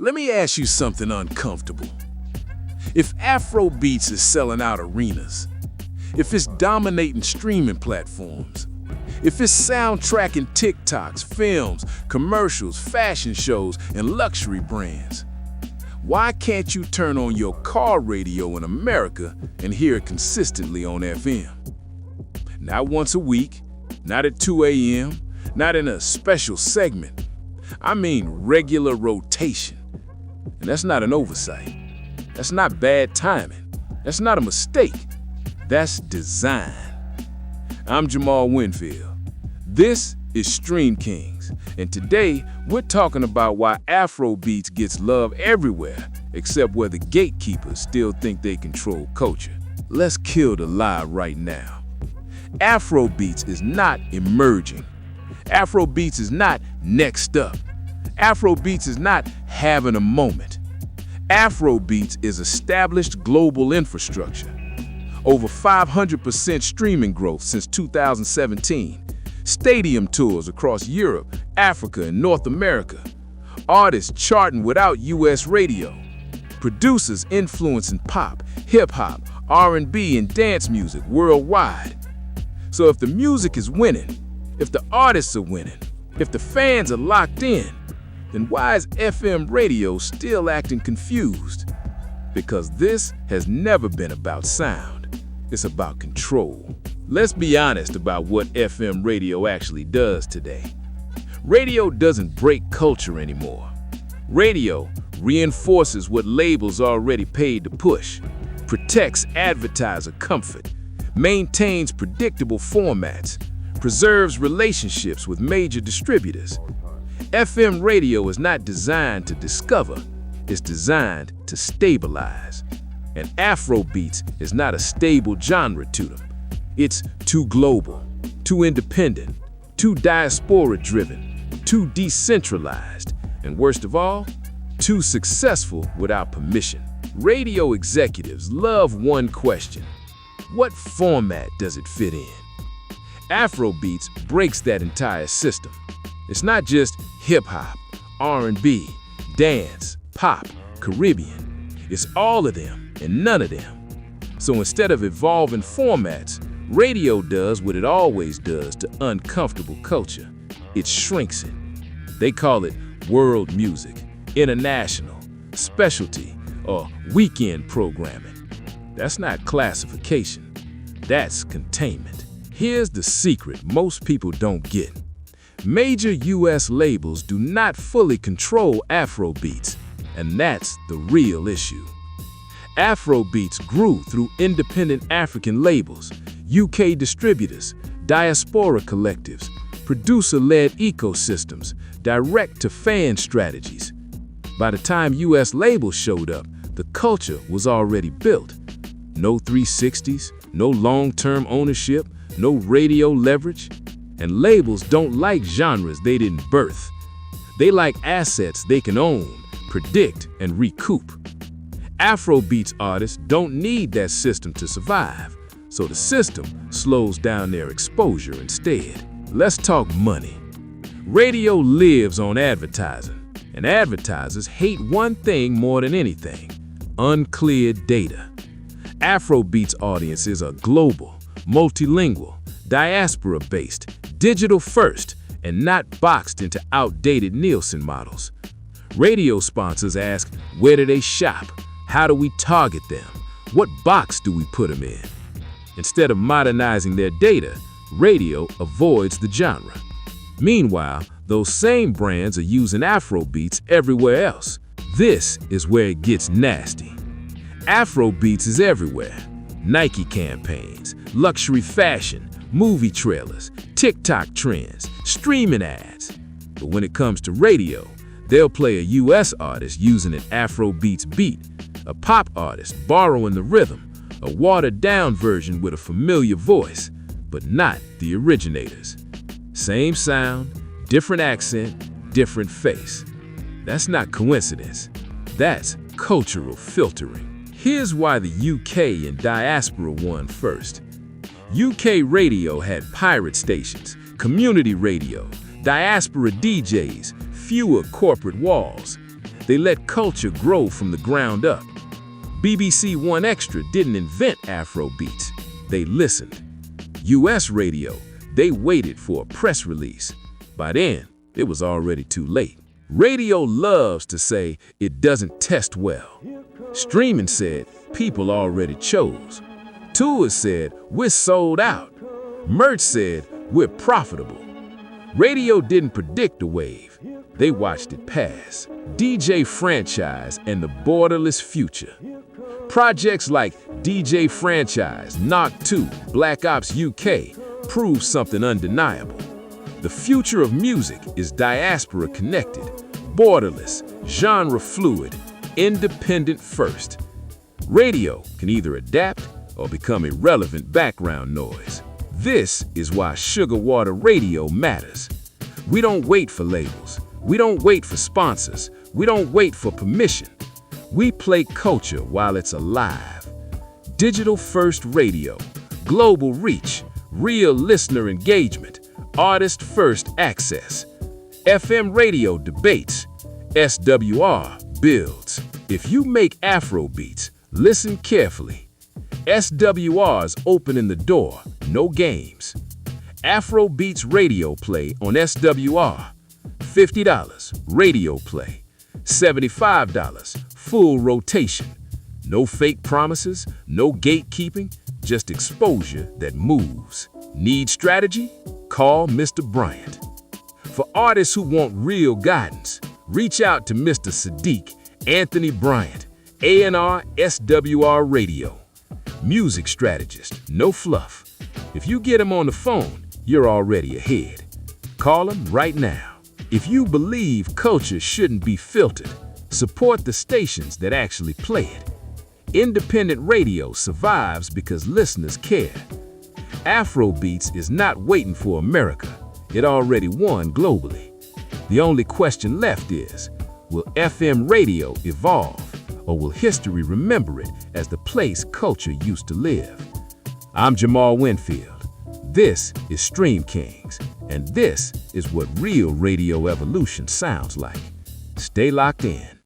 Let me ask you something uncomfortable. If Afrobeats is selling out arenas, if it's dominating streaming platforms, if it's soundtracking TikToks, films, commercials, fashion shows, and luxury brands, why can't you turn on your car radio in America and hear it consistently on FM? Not once a week, not at 2 a.m., not in a special segment. I mean regular rotation. And that's not an oversight. That's not bad timing. That's not a mistake. That's design. I'm Jamal Winfield. This is Stream Kings, and today we're talking about why Afrobeats gets love everywhere except where the gatekeepers still think they control culture. Let's kill the lie right now. Afrobeats is not emerging. Afrobeats is not next up. Afrobeats is not having a moment. Afrobeats is established global infrastructure. Over 500% streaming growth since 2017. Stadium tours across Europe, Africa, and North America. Artists charting without US radio. Producers influencing pop, hip-hop, R&B, and dance music worldwide. So if the music is winning, if the artists are winning, if the fans are locked in, then why is FM radio still acting confused? Because this has never been about sound. It's about control. Let's be honest about what FM radio actually does today. Radio doesn't break culture anymore. Radio reinforces what labels already paid to push, protects advertiser comfort, maintains predictable formats, preserves relationships with major distributors. FM radio is not designed to discover, it's designed to stabilize. And Afrobeats is not a stable genre to them. It's too global, too independent, too diaspora-driven, too decentralized, and worst of all, too successful without permission. Radio executives love one question: what format does it fit in? Afrobeats breaks that entire system. It's not just hip-hop, R&B, dance, pop, Caribbean. It's all of them and none of them. So instead of evolving formats, radio does what it always does to uncomfortable culture. It shrinks it. They call it world music, international, specialty, or weekend programming. That's not classification. That's containment. Here's the secret most people don't get. Major US labels do not fully control Afrobeats, and that's the real issue. Afrobeats grew through independent African labels, UK distributors, diaspora collectives, producer-led ecosystems, direct-to-fan strategies. By the time US labels showed up, the culture was already built. No 360s, no long-term ownership, no radio leverage. And labels don't like genres they didn't birth. They like assets they can own, predict, and recoup. Afrobeats artists don't need that system to survive, so the system slows down their exposure instead. Let's talk money. Radio lives on advertising, and advertisers hate one thing more than anything: uncleared data. Afrobeats audiences are global, multilingual, diaspora-based, digital first, and not boxed into outdated Nielsen models. Radio sponsors ask, where do they shop? How do we target them? What box do we put them in? Instead of modernizing their data, radio avoids the genre. Meanwhile, those same brands are using Afrobeats everywhere else. This is where it gets nasty. Afrobeats is everywhere. Nike campaigns, luxury fashion, movie trailers, TikTok trends, streaming ads. But when it comes to radio, they'll play a US artist using an Afrobeats beat, a pop artist borrowing the rhythm, a watered-down version with a familiar voice, but not the originators. Same sound, different accent, different face. That's not coincidence. That's cultural filtering. Here's why the UK and Diaspora won first. UK radio had pirate stations, community radio, diaspora DJs, fewer corporate walls. They let culture grow from the ground up. BBC One Extra didn't invent Afrobeats. They listened. US radio, they waited for a press release. By then, it was already too late. Radio loves to say it doesn't test well. Streaming said people already chose. Tours said we're sold out. Merch said we're profitable. Radio didn't predict a wave. They watched it pass. DJ Franchise and the Borderless Future. Projects like DJ Franchise, NARC 2, Black Ops UK prove something undeniable. The future of music is diaspora connected, borderless, genre fluid, independent first. Radio can either adapt or become irrelevant background noise. This is why SugarWaterRadio matters. We don't wait for labels. We don't wait for sponsors. We don't wait for permission. We play culture while it's alive. Digital first radio, global reach, real listener engagement, artist first access. FM radio debates, SWR builds. If you make Afrobeats, listen carefully. SWR's opening the door, no games. Afrobeats radio play on SWR, $50 radio play, $75 full rotation. No fake promises, no gatekeeping, just exposure that moves. Need strategy? Call Mr. Bryant. For artists who want real guidance, reach out to Mr. Sadiq Anthony Bryant, A&R SWR Radio. Music strategist, no fluff. If you get him on the phone, you're already ahead. Call him right now. If you believe culture shouldn't be filtered, support the stations that actually play it. Independent radio survives because listeners care. Afrobeats is not waiting for America. It already won globally. The only question left is, will FM radio evolve, or will history remember it as the place culture used to live? I'm Jamal Winfield. This is Stream Kings, and this is what real radio evolution sounds like. Stay locked in.